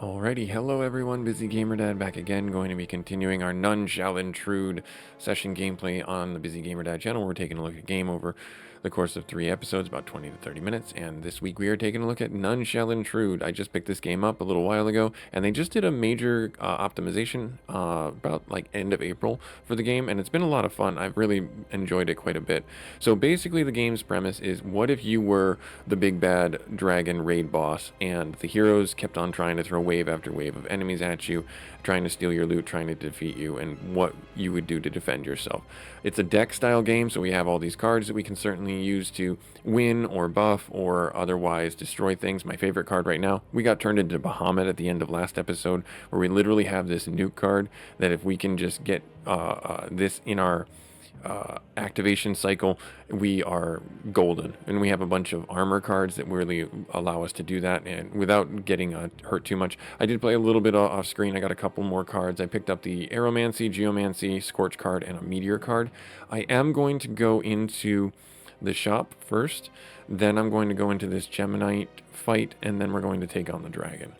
Alrighty, hello everyone, busygamerdad back again, going to be continuing our None Shall Intrude session gameplay on the busygamerdad channel. We're taking a look at a game over the course of 3 episodes, about 20 to 30 minutes, and this week we are taking a look at None Shall Intrude. I just picked this game up a little while ago, and they just did a major optimization about like end of April for the game, and it's been a lot of fun. I've really enjoyed it quite a bit. So basically the game's premise is, what if you were the big bad dragon raid boss, and the heroes kept on trying to throw wave after wave of enemies at you, trying to steal your loot, trying to defeat you, and what you would do to defend yourself. It's a deck style game, so we have all these cards that we can certainly use to win or buff or otherwise destroy things. My favorite card right now, we got turned into Bahamut at the end of last episode, where we literally have this nuke card that if we can just get this in our activation cycle, we are golden, and we have a bunch of armor cards that really allow us to do that, and without getting hurt too much. I did play a little bit off screen. I got a couple more cards. I picked up the Aeromancy, Geomancy, Scorch card, and a Meteor card. I am going to go into the shop first, then I'm going to go into this Geminite fight, and then we're going to take on the dragon.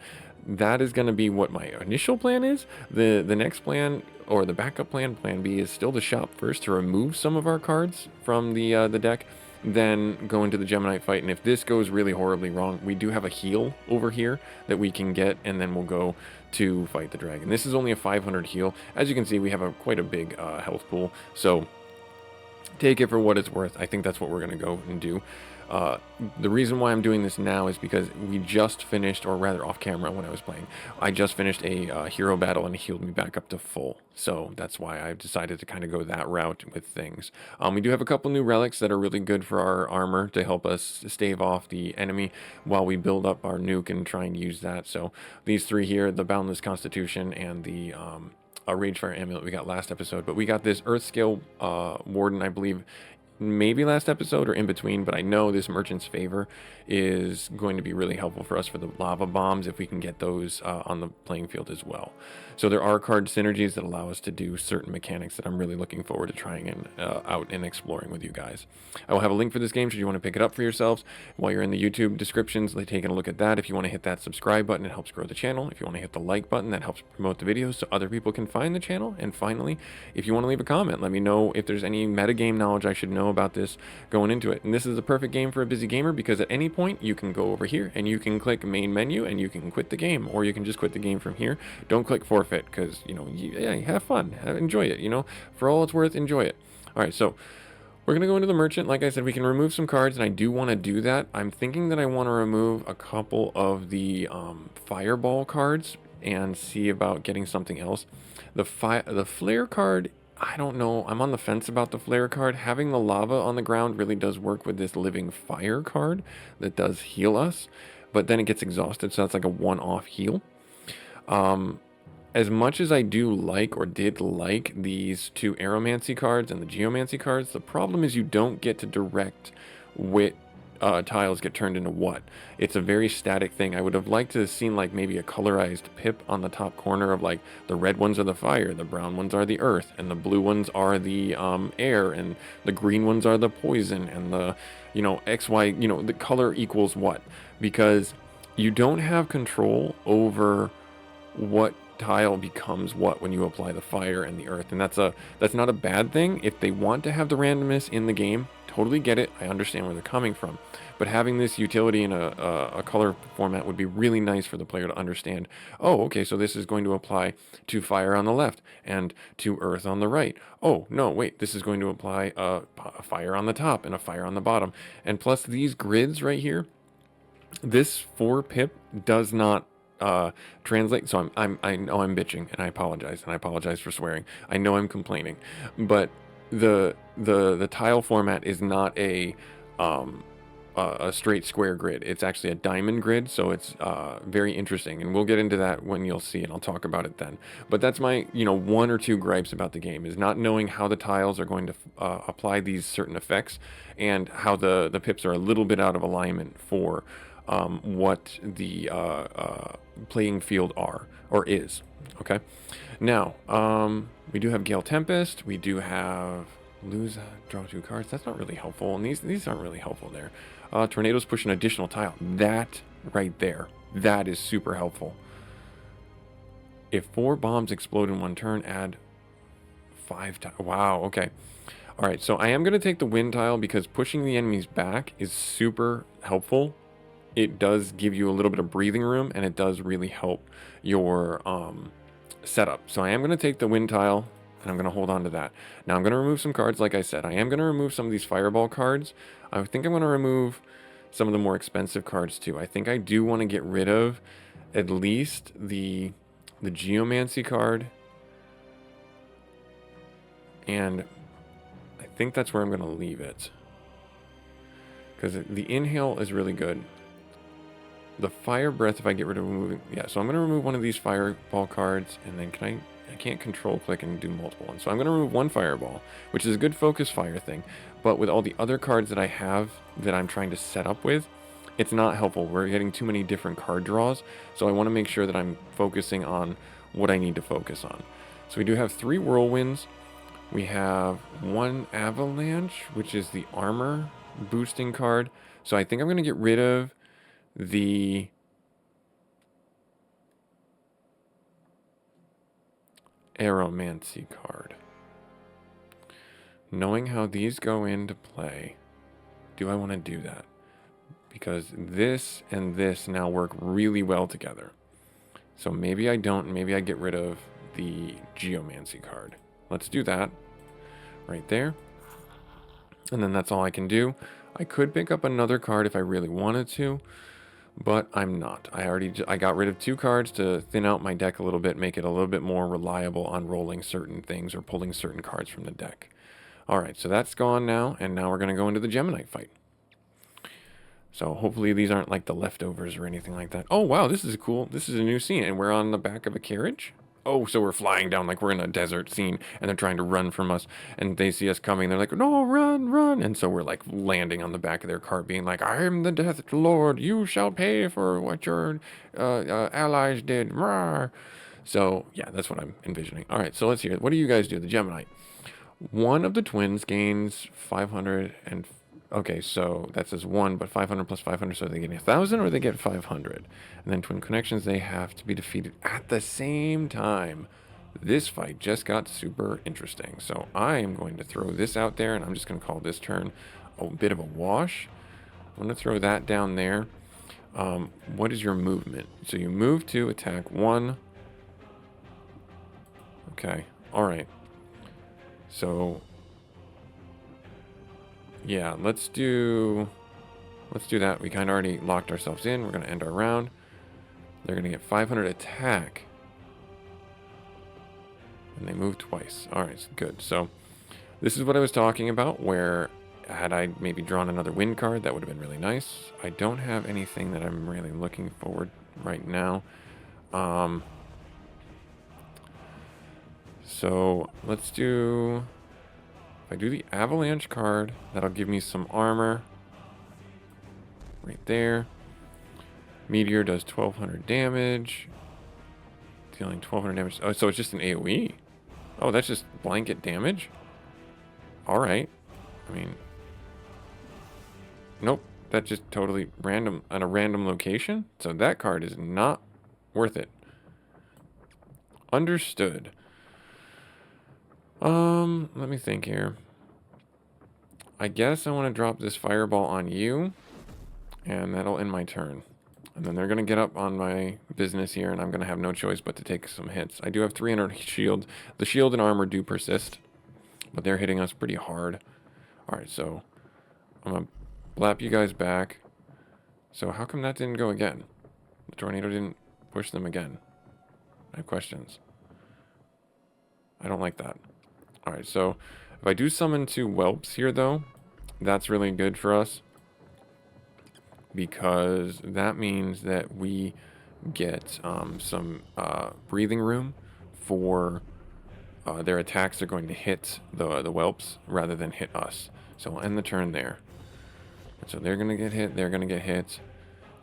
That is going to be what my initial plan is. The next plan, or the backup plan, plan B, is still to shop first to remove some of our cards from the deck, then go into the Geminite fight. And if this goes really horribly wrong, we do have a heal over here that we can get, and then we'll go to fight the dragon. This is only a 500 heal. As you can see, we have quite a big health pool, so take it for what it's worth. I think that's what we're going to go and do. The reason why I'm doing this now is because we just finished, or rather off camera when I was playing, I just finished a hero battle and it healed me back up to full. So that's why I've decided to kind of go that route with things. We do have a couple new relics that are really good for our armor to help us stave off the enemy while we build up our nuke and try and use that. So these three here, the Boundless Constitution and the a Ragefire Amulet we got last episode, but we got this Earthscale Warden, I believe, maybe last episode or in between, but I know this Merchant's Favor is going to be really helpful for us for the lava bombs if we can get those on the playing field as well. So there are card synergies that allow us to do certain mechanics that I'm really looking forward to trying and out and exploring with you guys. I will have a link for this game should you want to pick it up for yourselves. While you're in the YouTube descriptions, taking a look at that. If you want to hit that subscribe button, it helps grow the channel. If you want to hit the like button, that helps promote the videos so other people can find the channel. And finally, if you want to leave a comment, let me know if there's any metagame knowledge I should know about this going into it. And this is a perfect game for a busy gamer, because at any point you can go over here and you can click main menu and you can quit the game, or you can just quit the game from here. Don't click forfeit, because you have fun, enjoy it, for all it's worth, enjoy it. All right, so we're gonna go into the merchant. Like I said, we can remove some cards, and I do want to do that. I'm thinking that I want to remove a couple of the fireball cards and see about getting something else. The flare card, I don't know. I'm on the fence about the flare card. Having the lava on the ground really does work with this living fire card that does heal us, but then it gets exhausted, so that's like a one-off heal. As much as I do like, or did like, these two Aeromancy cards and the Geomancy cards, the problem is you don't get to direct what tiles get turned into what. It's a very static thing. I would have liked to have seen like maybe a colorized pip on the top corner of like the red ones are the fire, the brown ones are the earth, and the blue ones are the air, and the green ones are the poison, and the XY, the color equals what, because you don't have control over what tile becomes what when you apply the fire and the earth. And that's not a bad thing. If they want to have the randomness in the game, totally get it. I understand where they're coming from, but having this utility in a color format would be really nice for the player to understand. Oh, okay, so this is going to apply to fire on the left and to earth on the right. Oh no, wait, this is going to apply a fire on the top and a fire on the bottom. And plus these grids right here, this 4 pip does not translate. So I know I'm bitching, and I apologize for swearing. I know I'm complaining, but the tile format is not a straight square grid. It's actually a diamond grid, so it's very interesting, and we'll get into that when you'll see, and I'll talk about it then. But that's my 1 or 2 gripes about the game, is not knowing how the tiles are going to apply these certain effects, and how the pips are a little bit out of alignment for what the playing field are or is. Okay, now we do have Gale Tempest, we do have draw 2 cards. That's not really helpful, and these aren't really helpful there. Tornadoes push an additional tile. That right there, that is super helpful. If 4 bombs explode in one turn, add 5 times. Wow, okay. Alright, so I am going to take the wind tile because pushing the enemies back is super helpful. It does give you a little bit of breathing room, and it does really help your setup. So I am going to take the wind tile, and I'm going to hold on to that. Now I'm going to remove some cards, like I said. I am going to remove some of these fireball cards. I think I'm going to remove some of the more expensive cards too. I think I do want to get rid of at least the geomancy card. And I think that's where I'm going to leave it. Because the inhale is really good. The fire breath, if I get rid of removing... Yeah, so I'm going to remove one of these fireball cards. And then I can't control click and do multiple ones. So I'm going to remove one fireball, which is a good focus fire thing. But with all the other cards that I have that I'm trying to set up with, it's not helpful. We're getting too many different card draws. So I want to make sure that I'm focusing on what I need to focus on. So we do have 3 whirlwinds. We have 1 avalanche, which is the armor boosting card. So I think I'm going to get rid of the aeromancy card. Knowing how these go into play, do I want to do that? Because this and this now work really well together. So maybe I don't, maybe I get rid of the geomancy card. Let's do that right there. And then that's all I can do. I could pick up another card if I really wanted to, but I'm not. I got rid of 2 cards to thin out my deck a little bit, make it a little bit more reliable on rolling certain things or pulling certain cards from the deck. Alright, so that's gone now, and now we're going to go into the Gemini fight. So hopefully these aren't like the leftovers or anything like that. Oh wow, this is cool. This is a new scene, and we're on the back of a carriage? Oh, so we're flying down like we're in a desert scene, and they're trying to run from us, and they see us coming. They're like, no, run, run. And so we're like landing on the back of their cart being like, I am the Death Lord. You shall pay for what your allies did. Rawr. So yeah, that's what I'm envisioning. All right, so let's hear it. What do you guys do? The Gemini. One of the twins gains 500 and... Okay, so that says 1, but 500 plus 500, so they get 1,000 or they get 500. And then twin connections, they have to be defeated at the same time. This fight just got super interesting. So I am going to throw this out there, and I'm just going to call this turn a bit of a wash. I'm going to throw that down there. What is your movement? So you move to attack 1. Okay, all right. So... yeah, let's do that. We kind of already locked ourselves in. We're going to end our round. They're going to get 500 attack. And they move twice. All right, good. So this is what I was talking about, where had I maybe drawn another wind card, that would have been really nice. I don't have anything that I'm really looking forward right now. So let's do... I do the avalanche card, that'll give me some armor right there. Meteor does 1200 damage, dealing 1200 damage. Oh, so it's just an AoE. Oh, that's just blanket damage. All right. I mean, nope, that's just totally random on a random location. So that card is not worth it. Understood. Let me think here. I guess I want to drop this fireball on you, and that'll end my turn. And then they're going to get up on my business here, and I'm going to have no choice but to take some hits. I do have 300 shield. The shield and armor do persist, but they're hitting us pretty hard. Alright, so I'm going to blap you guys back. So how come that didn't go again? The tornado didn't push them again. I have questions. I don't like that. Alright, so if I do summon 2 whelps here, though, that's really good for us. Because that means that we get some breathing room for their attacks are going to hit the whelps rather than hit us. So we'll end the turn there. And so they're going to get hit, they're going to get hit.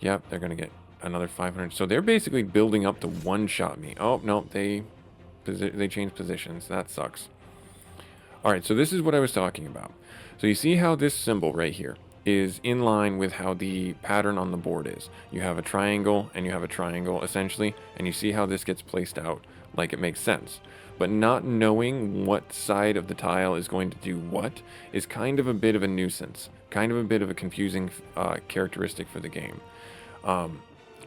Yep, they're going to get another 500. So they're basically building up to one-shot me. Oh, no, they changed positions. That sucks. Alright, so this is what I was talking about. So you see how this symbol right here is in line with how the pattern on the board is. You have a triangle and you have a triangle essentially, and you see how this gets placed out like it makes sense. But not knowing what side of the tile is going to do what is kind of a bit of a nuisance, kind of a bit of a confusing characteristic for the game.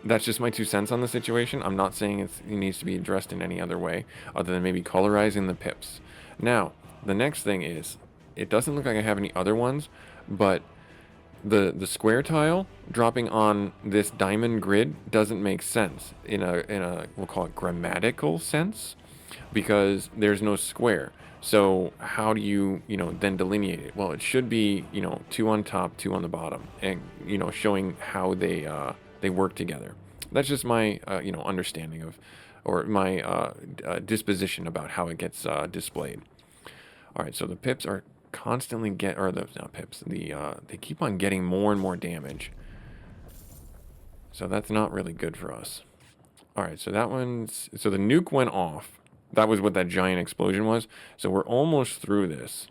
That's just my 2 cents on the situation. I'm not saying it needs to be addressed in any other way other than maybe colorizing the pips. Now, the next thing is, it doesn't look like I have any other ones, but the square tile dropping on this diamond grid doesn't make sense in a we'll call it grammatical sense, because there's no square. So how do you then delineate it? Well, it should be 2 on top, 2 on the bottom, and showing how they work together. That's just my understanding of, or my disposition about how it gets displayed. All right, so the pips are constantly not pips. They keep on getting more and more damage. So that's not really good for us. All right, so the nuke went off. That was what that giant explosion was. So we're almost through this.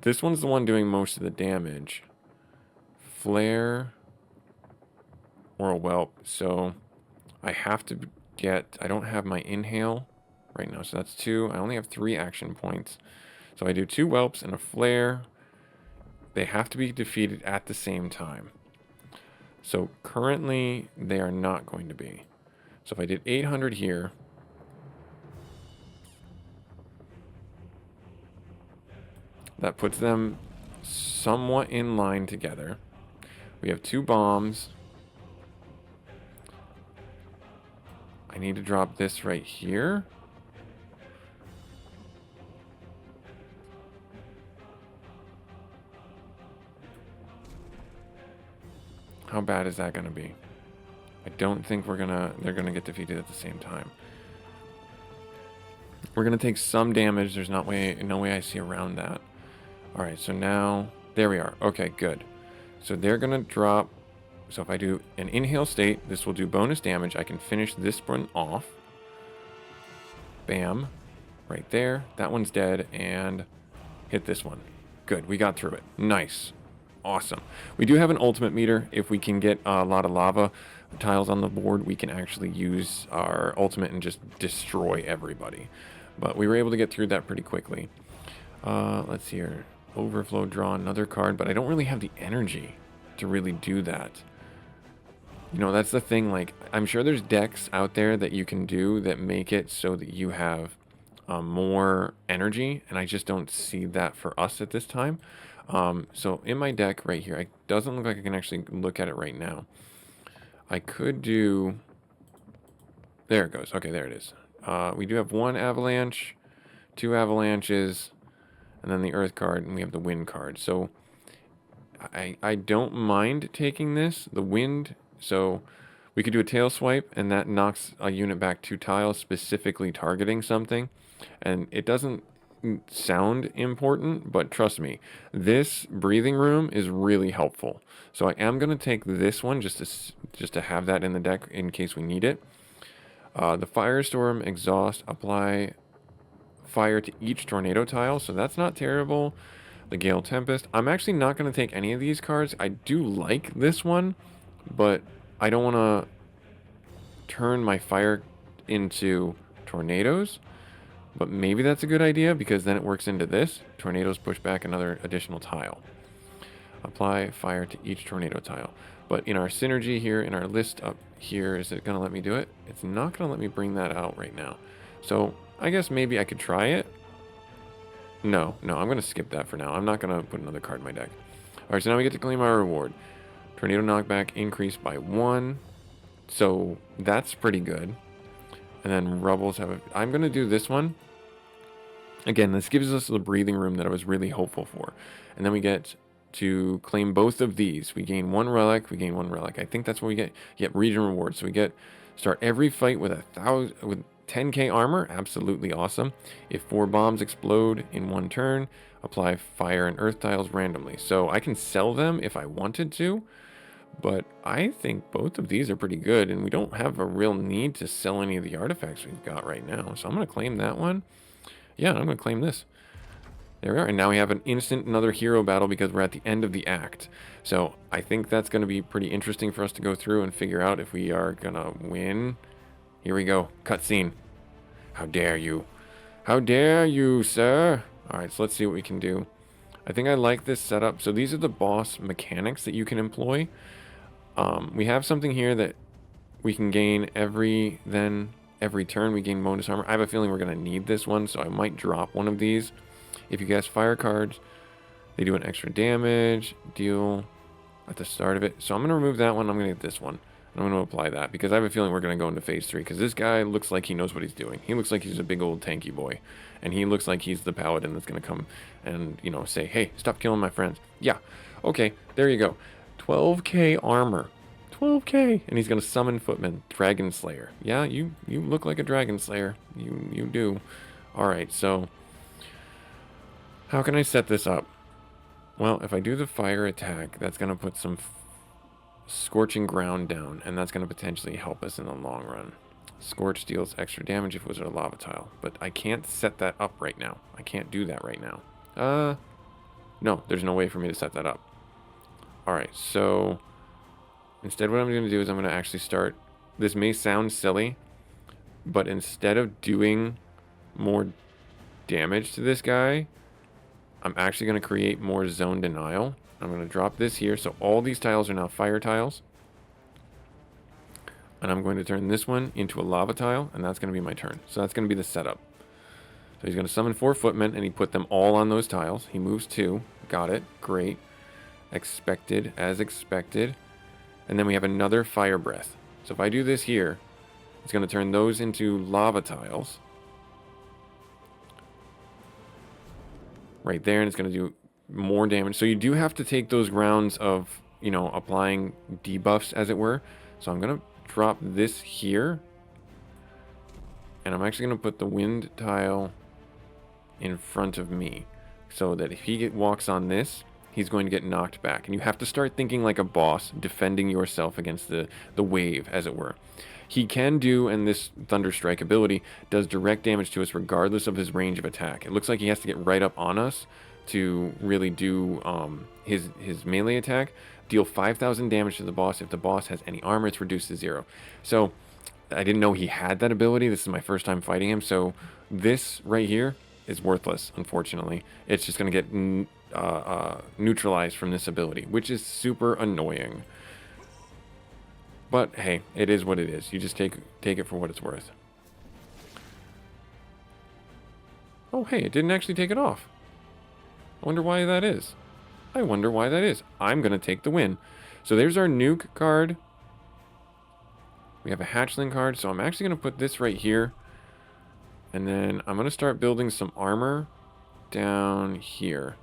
This one's the one doing most of the damage. Flare or a whelp. So I have to I don't have my inhale right now. So that's 2. I only have 3 action points. So I do 2 whelps and a flare. They have to be defeated at the same time. So currently they are not going to be. So if I did 800 here, that puts them somewhat in line together. We have 2 bombs. I need to drop this right here. How bad is that going to be? I don't think they're going to get defeated at the same time. We're going to take some damage. There's no way I see around that. All right, so now, there we are. Okay, good. So they're going to drop. So if I do an inhale state, this will do bonus damage. I can finish this one off. Bam. Right there. That one's dead. And hit this one. Good, we got through it. Nice. Awesome. We do have an ultimate meter. If we can get a lot of lava tiles on the board, we can actually use our ultimate and just destroy everybody. But we were able to get through that pretty quickly. Let's see here. Overflow, draw another card, but I don't really have the energy to really do that. That's the thing. Like, I'm sure there's decks out there that you can do that make it so that you have more energy, and I just don't see that for us at this time. So in my deck right here, it doesn't look like I can actually look at it right now. I could do... There it goes. Okay, there it is. We do have 1 avalanche, 2 avalanches, and then the earth card, and we have the wind card. So I don't mind taking this, the wind. So we could do a tail swipe, and that knocks a unit back 2 tiles, specifically targeting something. And it doesn't sound important, but trust me, this breathing room is really helpful. So I am going to take this one just to have that in the deck in case we need it. The firestorm exhaust, apply fire to each tornado tile, so that's not terrible. The gale tempest, I'm actually not going to take any of these cards. I do like this one, but I don't want to turn my fire into tornadoes. But maybe that's a good idea, because then it works into this. Tornadoes push back another additional tile. Apply fire to each tornado tile. But in our synergy here, in our list up here, is it going to let me do it? It's not going to let me bring that out right now. So I guess maybe I could try it. No, I'm going to skip that for now. I'm not going to put another card in my deck. All right, so now we get to claim our reward. Tornado knockback increased by 1. So that's pretty good. And then Rubbles have I'm going to do this one. Again, this gives us the breathing room that I was really hopeful for. And then we get to claim both of these. We gain 1 relic. We gain 1 relic. I think that's what we get. You get region rewards. So we start every fight with 10k armor. Absolutely awesome. If 4 bombs explode in 1 turn, apply fire and earth tiles randomly. So I can sell them if I wanted to. But I think both of these are pretty good, and we don't have a real need to sell any of the artifacts we've got right now. So I'm going to claim that one. Yeah, I'm going to claim this. There we are. And now we have an instant another hero battle because we're at the end of the act. So I think that's going to be pretty interesting for us to go through and figure out if we are going to win. Here we go. Cutscene. How dare you? How dare you, sir? Alright, so let's see what we can do. I think I like this setup. So these are the boss mechanics that you can employ. We have something here that we can gain every turn we gain bonus armor. I have a feeling we're going to need this one, so I might drop one of these. If you guess fire cards, they do an extra damage deal at the start of it. So I'm going to remove that one. I'm going to get this one. I'm going to apply that because I have a feeling we're going to go into phase 3 because this guy looks like he knows what he's doing. He looks like he's a big old tanky boy. And he looks like he's the paladin that's going to come and, you know, say, hey, stop killing my friends. Yeah. Okay, there you go. 12k armor. 12k. And he's going to summon Footman, Dragon Slayer. Yeah, you look like a Dragon Slayer. You do. All right, so how can I set this up? Well, if I do the fire attack, that's going to put some scorching ground down, and that's going to potentially help us in the long run. Scorch deals extra damage if it was a lava tile, but I can't set that up right now. I can't do that right now. No, there's no way for me to set that up. Alright, so instead what I'm going to do is I'm going to actually start. This may sound silly, but instead of doing more damage to this guy, I'm actually going to create more zone denial. I'm going to drop this here. So all these tiles are now fire tiles. And I'm going to turn this one into a lava tile. And that's going to be my turn. So that's going to be the setup. So he's going to summon 4 footmen. And he put them all on those tiles. He moves 2. Got it. Great. Expected as expected. And then we have another fire breath. So if I do this here, it's going to turn those into lava tiles. Right there. And it's going to do more damage. So you do have to take those rounds of, you know, applying debuffs, as it were. So I'm going to drop this here. And I'm actually going to put the wind tile in front of me. So that if he walks on this, he's going to get knocked back. And you have to start thinking like a boss, defending yourself against the wave, as it were. He can do, and this Thunderstrike ability does direct damage to us regardless of his range of attack. It looks like he has to get right up on us to really do his melee attack. Deal 5,000 damage to the boss. If the boss has any armor, it's reduced to 0. So I didn't know he had that ability. This is my first time fighting him. So this right here is worthless, unfortunately. It's just going to get neutralized from this ability, which is super annoying. But hey, it is what it is. You just take it for what it's worth. Oh hey, it didn't actually take it off. I wonder why that is. I wonder why that is. I'm going to take the win. So there's our nuke card. We have a hatchling card. So I'm actually going to put this right here. And then I'm going to start building some armor down here.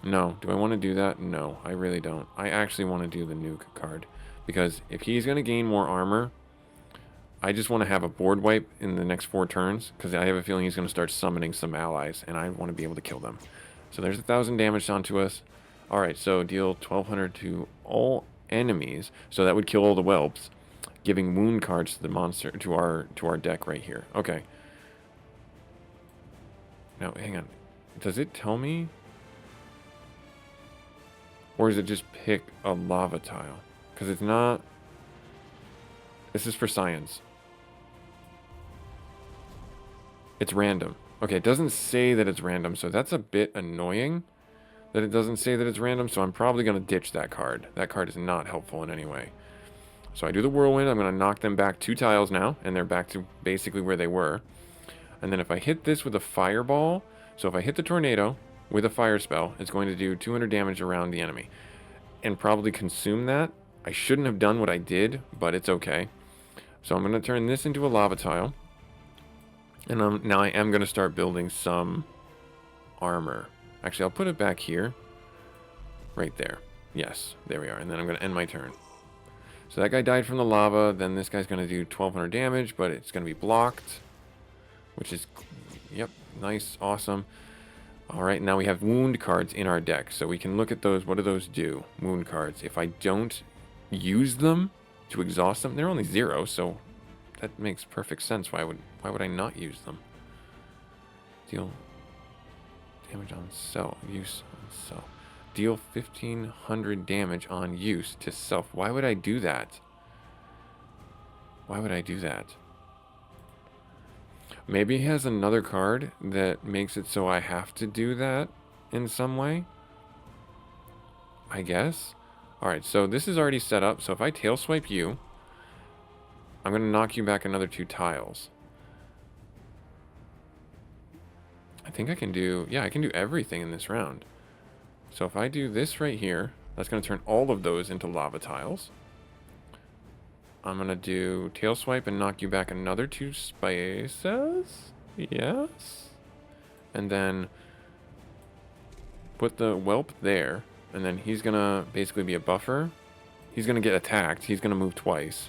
No. Do I want to do that? No, I really don't. I actually want to do the nuke card. Because if he's going to gain more armor, I just want to have a board wipe in the next 4 turns. Because I have a feeling he's going to start summoning some allies. And I want to be able to kill them. So there's 1,000 damage onto us. Alright, so deal 1,200 to all enemies. So that would kill all the whelps. Giving wound cards to the monster, to our deck right here. Okay. Now, hang on. Does it tell me? Or is it just pick a lava tile? Because it's not... This is for science. It's random. Okay, it doesn't say that it's random, so that's a bit annoying that it doesn't say that it's random, so I'm probably going to ditch that card. That card is not helpful in any way. So I do the whirlwind. I'm going to knock them back 2 tiles now, and they're back to basically where they were. And then if I hit this with a fireball, so if I hit the tornado with a fire spell, it's going to do 200 damage around the enemy. And probably consume that. I shouldn't have done what I did, but it's okay. So I'm going to turn this into a lava tile. And now I am going to start building some armor. Actually, I'll put it back here. Right there. Yes, there we are. And then I'm going to end my turn. So that guy died from the lava. Then this guy's going to do 1,200 damage, but it's going to be blocked. Which is, yep, nice, awesome. Alright, now we have wound cards in our deck. So we can look at those. What do those do? Wound cards. If I don't use them to exhaust them, they're only 0, so that makes perfect sense. Why would I not use them? Deal damage on self. Use on self. Deal 1,500 damage on use to self. Why would I do that? Why would I do that? Maybe he has another card that makes it so I have to do that in some way. I guess. Alright, so this is already set up. So if I tail swipe you, I'm going to knock you back another 2 tiles. I think I can do... Yeah, I can do everything in this round. So if I do this right here, that's going to turn all of those into lava tiles. I'm going to do tail swipe and knock you back another 2 spaces. Yes. And then put the whelp there. And then he's going to basically be a buffer. He's going to get attacked. He's going to move twice.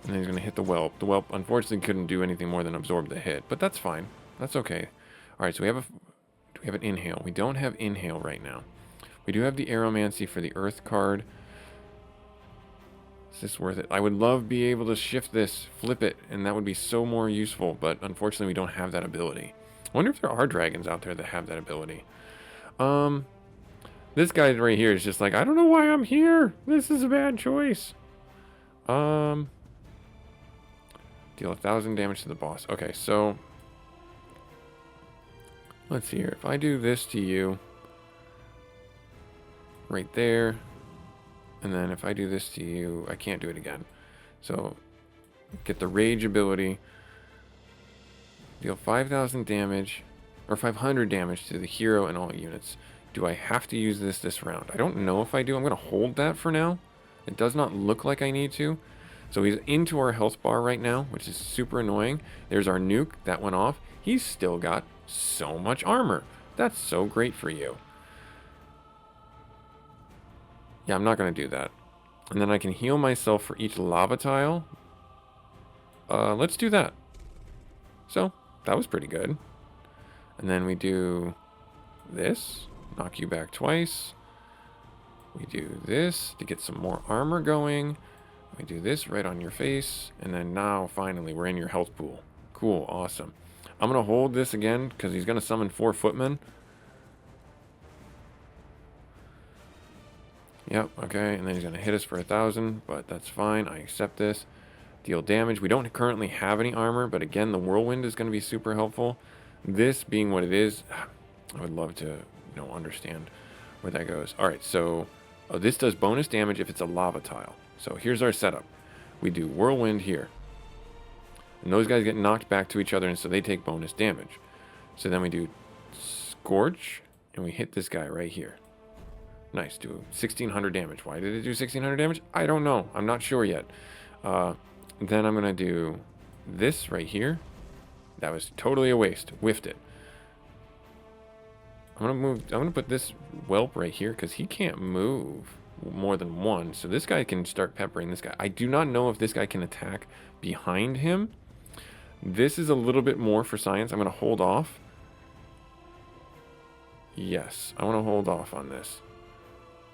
And then he's going to hit the whelp. The whelp, unfortunately, couldn't do anything more than absorb the hit. But that's fine. That's okay. Alright, so we have an inhale. We don't have inhale right now. We do have the aeromancy for the earth card. Is this worth it? I would love to be able to shift this, flip it, and that would be so more useful. But unfortunately, we don't have that ability. I wonder if there are dragons out there that have that ability. This guy right here is just like, I don't know why I'm here. This is a bad choice. Deal 1,000 damage to the boss. Okay, so let's see here. If I do this to you, right there, and then if I do this to you, I can't do it again. So get the rage ability. Deal 5,000 damage, or 500 damage to the hero and all units. Do I have to use this round? I don't know if I do. I'm going to hold that for now. It does not look like I need to. So he's into our health bar right now, which is super annoying. There's our nuke. That went off. He's still got so much armor. That's so great for you. Yeah, I'm not going to do that. And then I can heal myself for each lava tile. Let's do that. So, that was pretty good. And then we do this. Knock you back twice. We do this to get some more armor going. We do this right on your face. And then now, finally, we're in your health pool. Cool, awesome. I'm going to hold this again because he's going to summon 4 footmen. Yep, okay, and then he's going to hit us for 1,000, but that's fine. I accept this. Deal damage. We don't currently have any armor, but again, the whirlwind is going to be super helpful. This being what it is, I would love to, understand where that goes. All right, so this does bonus damage if it's a lava tile. So here's our setup. We do whirlwind here. And those guys get knocked back to each other, and so they take bonus damage. So then we do scorch, and we hit this guy right here. Nice, do 1,600 damage. Why did it do 1,600 damage? I don't know. I'm not sure yet. Then I'm going to do this right here. That was totally a waste. Whiffed it. I'm going to put this whelp right here because he can't move more than one. So this guy can start peppering this guy. I do not know if this guy can attack behind him. This is a little bit more for science. I'm going to hold off. Yes, I want to hold off on this.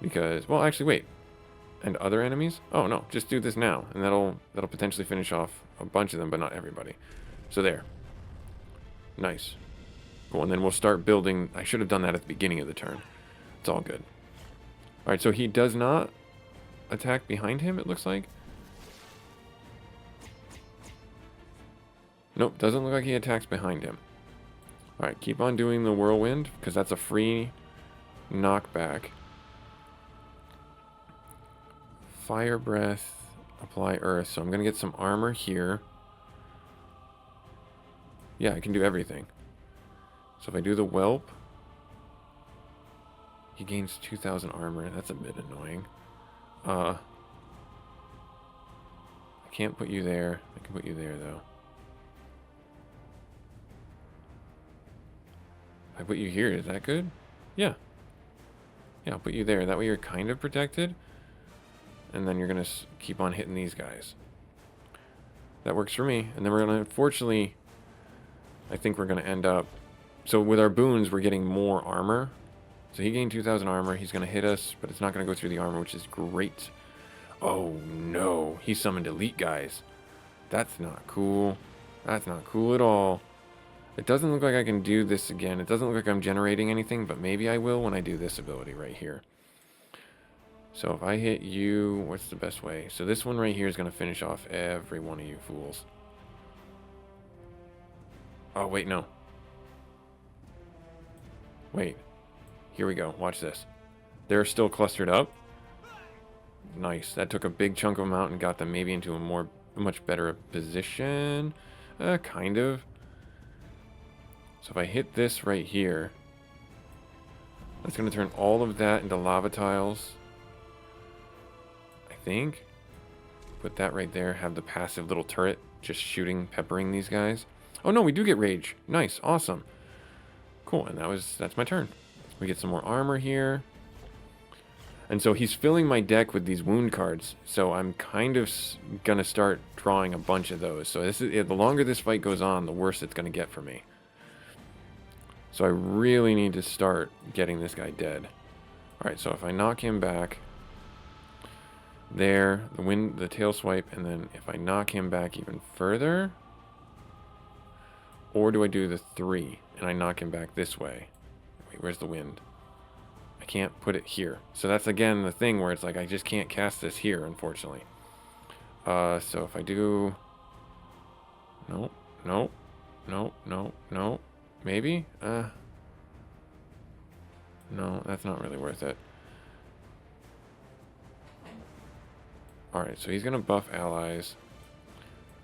Because, well, actually, wait. And other enemies? Oh, no, just do this now. And that'll potentially finish off a bunch of them, but not everybody. So there. Nice. Cool, and then we'll start building. I should have done that at the beginning of the turn. It's all good. Alright, so he does not attack behind him, it looks like. Nope, doesn't look like he attacks behind him. Alright, keep on doing the whirlwind, because that's a free knockback. Fire breath, apply earth. So I'm going to get some armor here. Yeah, I can do everything. So if I do the whelp, he gains 2,000 armor. That's a bit annoying. I can't put you there. I can put you there, though. If I put you here, is that good? Yeah. Yeah, I'll put you there. That way you're kind of protected. And then you're going to keep on hitting these guys. That works for me. And then we're going to, unfortunately, I think we're going to end up... So with our boons, we're getting more armor. So he gained 2,000 armor. He's going to hit us, but it's not going to go through the armor, which is great. Oh, no. He summoned elite guys. That's not cool. That's not cool at all. It doesn't look like I can do this again. It doesn't look like I'm generating anything, but maybe I will when I do this ability right here. So if I hit you, what's the best way? So this one right here is going to finish off every one of you fools. Oh, wait, no. Wait. Here we go. Watch this. They're still clustered up. Nice. That took a big chunk of them out and got them maybe into a much better position. Kind of. So if I hit this right here, that's going to turn all of that into lava tiles. I think. Put that right there. Have the passive little turret just shooting, peppering these guys. Oh no, we do get rage. Nice. Awesome. Cool. And that's my turn. We get some more armor here. And so he's filling my deck with these wound cards. So I'm kind of going to start drawing a bunch of those. So the longer this fight goes on, the worse it's going to get for me. So I really need to start getting this guy dead. Alright, so if I knock him back, there, the tail swipe, and then if I knock him back even further, or do I do the 3 and I knock him back this way? Wait, where's the wind? I can't put it here. So that's again the thing where it's like I just can't cast this here, unfortunately. So if I do... Nope, nope, nope, nope, nope. Maybe? No, that's not really worth it. Alright, so he's going to buff allies.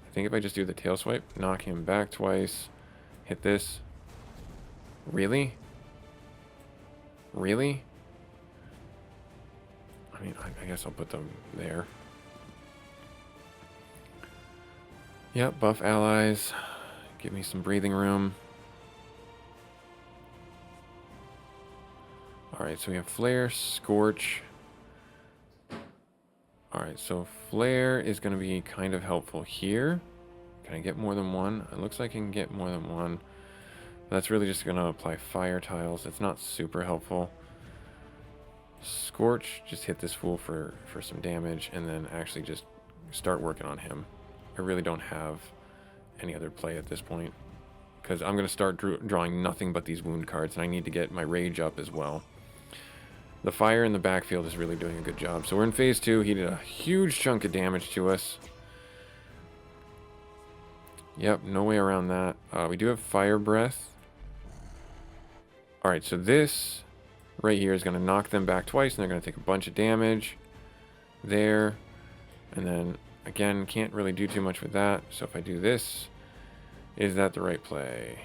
I think if I just do the tail swipe, knock him back twice, hit this. Really? Really? I mean, I guess I'll put them there. Yep, buff allies. Give me some breathing room. Alright, so we have Flare, Scorch. Alright, so Flare is going to be kind of helpful here. Can I get more than one? It looks like I can get more than one. That's really just going to apply fire tiles. It's not super helpful. Scorch, just hit this fool for some damage, and then actually just start working on him. I really don't have any other play at this point, because I'm going to start drawing nothing but these wound cards, and I need to get my rage up as well. The fire in the backfield is really doing a good job. So we're in phase 2. He did a huge chunk of damage to us. Yep, no way around that. We do have fire breath. Alright, so this right here is going to knock them back twice, and they're going to take a bunch of damage. There. And then, again, can't really do too much with that. So if I do this, is that the right play?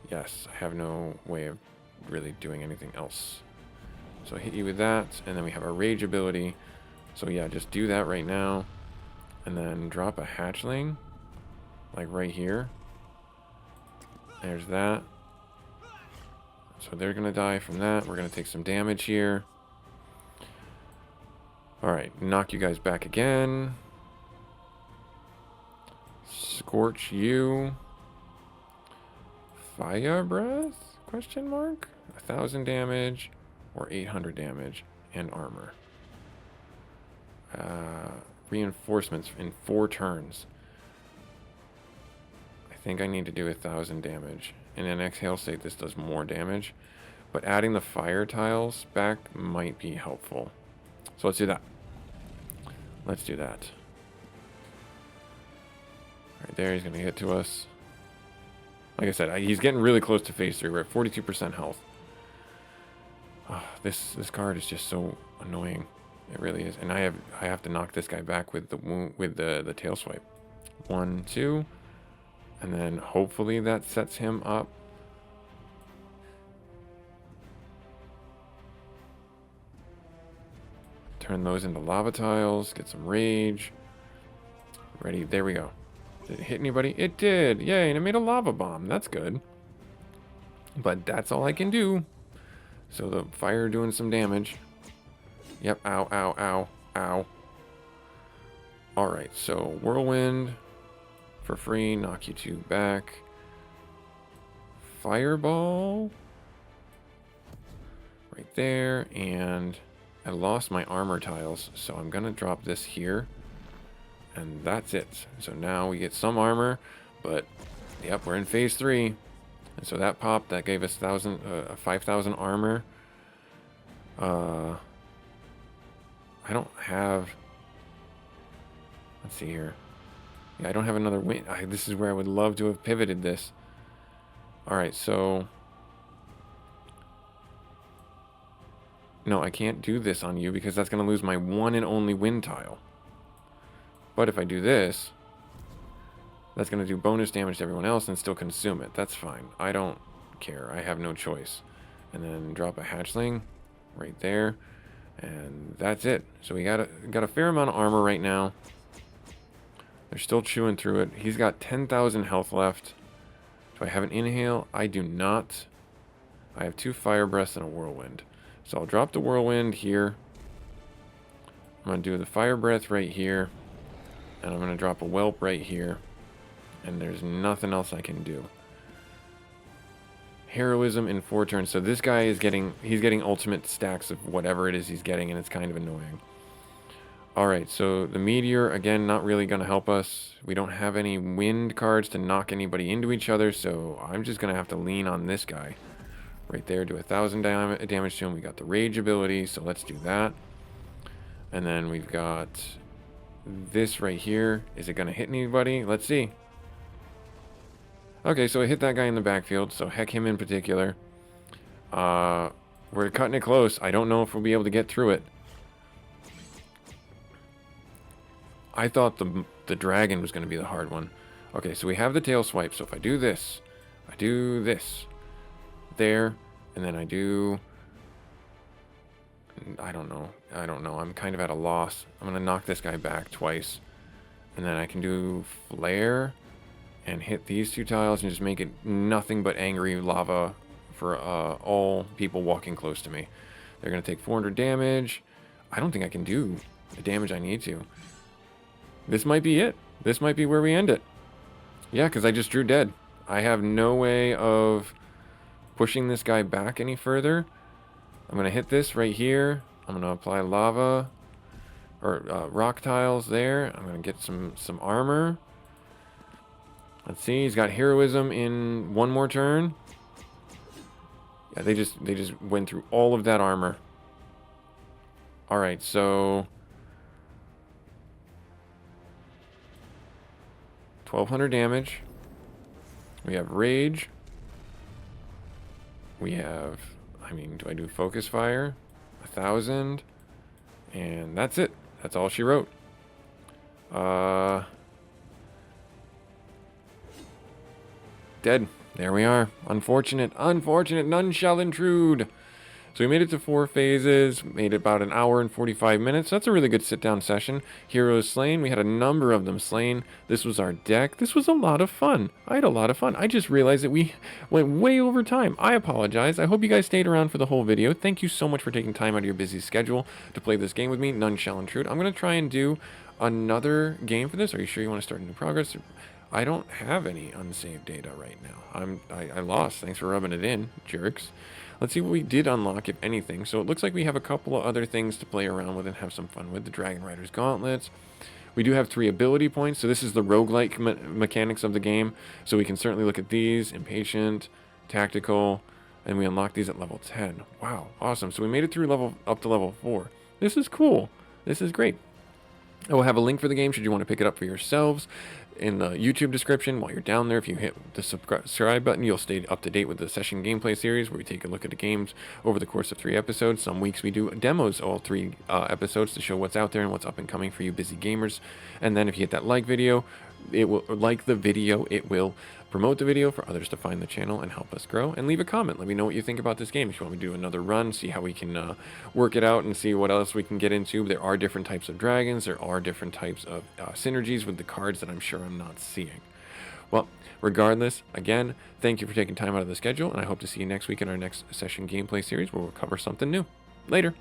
Yes, I have no way of really doing anything else. So I hit you with that, and then we have our rage ability. So yeah, just do that right now. And then drop a hatchling, like right here. There's that. So they're going to die from that. We're going to take some damage here. Alright, knock you guys back again. Scorch you. Fire breath? Question mark? 1,000 damage. Or 800 damage and armor. Reinforcements in 4 turns. I think I need to do 1,000 damage. In an exhale state, this does more damage. But adding the fire tiles back might be helpful. So let's do that. Let's do that. Right there, he's going to hit to us. Like I said, he's getting really close to phase 3. We're at 42% health. Oh, this card is just so annoying. It really is. And I have to knock this guy back with the tail swipe. 1, 2, and then hopefully that sets him up. Turn those into lava tiles. Get some rage. Ready? There we go. Did it hit anybody? It did. Yay! And it made a lava bomb. That's good. But that's all I can do. So the fire doing some damage. Yep, ow, ow, ow, ow. Alright, so whirlwind for free, knock you 2 back. Fireball. Right there, and I lost my armor tiles, so I'm gonna drop this here. And that's it. So now we get some armor, But, yep, we're in phase 3. And so that popped. That gave us 5,000 armor. I don't have... Let's see here. Yeah, I don't have another win. This is where I would love to have pivoted this. Alright, so... No, I can't do this on you because that's going to lose my one and only wind tile. But if I do this, that's going to do bonus damage to everyone else and still consume it. That's fine. I don't care. I have no choice. And then drop a hatchling right there. And that's it. So we got a fair amount of armor right now. They're still chewing through it. He's got 10,000 health left. Do I have an inhale? I do not. I have 2 fire breaths and a whirlwind. So I'll drop the whirlwind here. I'm going to do the fire breath right here. And I'm going to drop a whelp right here. And there's nothing else I can do. Heroism in 4 turns. So this guy is he's getting ultimate stacks of whatever it is he's getting, and it's kind of annoying. Alright, so the meteor, again, not really going to help us. We don't have any wind cards to knock anybody into each other, so I'm just going to have to lean on this guy. Right there, do 1,000 damage to him. We got the rage ability, so let's do that. And then we've got this right here. Is it going to hit anybody? Let's see. Okay, so it hit that guy in the backfield, so heck him in particular. We're cutting it close. I don't know if we'll be able to get through it. I thought the dragon was going to be the hard one. Okay, so we have the tail swipe, so if I do this, there, and then I do... I don't know. I'm kind of at a loss. I'm going to knock this guy back twice. And then I can do flare and hit these 2 tiles and just make it nothing but angry lava for all people walking close to me. They're going to take 400 damage. I don't think I can do the damage I need to. This might be it. This might be where we end it. Yeah, because I just drew dead. I have no way of pushing this guy back any further. I'm going to hit this right here. I'm going to apply lava or rock tiles there. I'm going to get some armor. Let's see. He's got heroism in 1 more turn. Yeah, they just went through all of that armor. All right, so 1,200 damage. We have rage. We have, I mean, do I do focus fire? 1,000. And that's it. That's all she wrote. Dead. There we are. Unfortunate. Unfortunate. None shall intrude. So we made it to 4 phases, made it about 1 hour and 45 minutes. That's a really good sit-down session. Heroes slain. We had a number of them slain. This was our deck. This was a lot of fun. I had a lot of fun. I just realized that we went way over time. I apologize. I hope you guys stayed around for the whole video. Thank you so much for taking time out of your busy schedule to play this game with me. None shall intrude. I'm going to try and do another game for this. Are you sure you want to start a new progress? I don't have any unsaved data right now. I lost. Thanks for rubbing it in, jerks. Let's see what we did unlock, if anything. So it looks like we have a couple of other things to play around with and have some fun with. The Dragon Rider's Gauntlets. We do have 3 ability points. So this is the roguelite mechanics of the game. So we can certainly look at these. Impatient, Tactical, and we unlock these at level 10. Wow, awesome. So we made it through up to level 4. This is cool. This is great. I will have a link for the game should you want to pick it up for yourselves in the YouTube description. While you're down there, if you hit the subscribe button, you'll stay up to date with the session gameplay series where we take a look at the games over the course of 3 episodes. Some weeks we do demos, all 3 episodes, to show what's out there and what's up and coming for you busy gamers. And then if you hit that like video, it will promote the video for others to find the channel and help us grow. And leave a comment. Let me know what you think about this game. If you want me to do another run, see how we can work it out and see what else we can get into. There are different types of dragons. There are different types of synergies with the cards that I'm sure I'm not seeing. Well, regardless, again, thank you for taking time out of the schedule, and I hope to see you next week in our next session gameplay series where we'll cover something new. Later.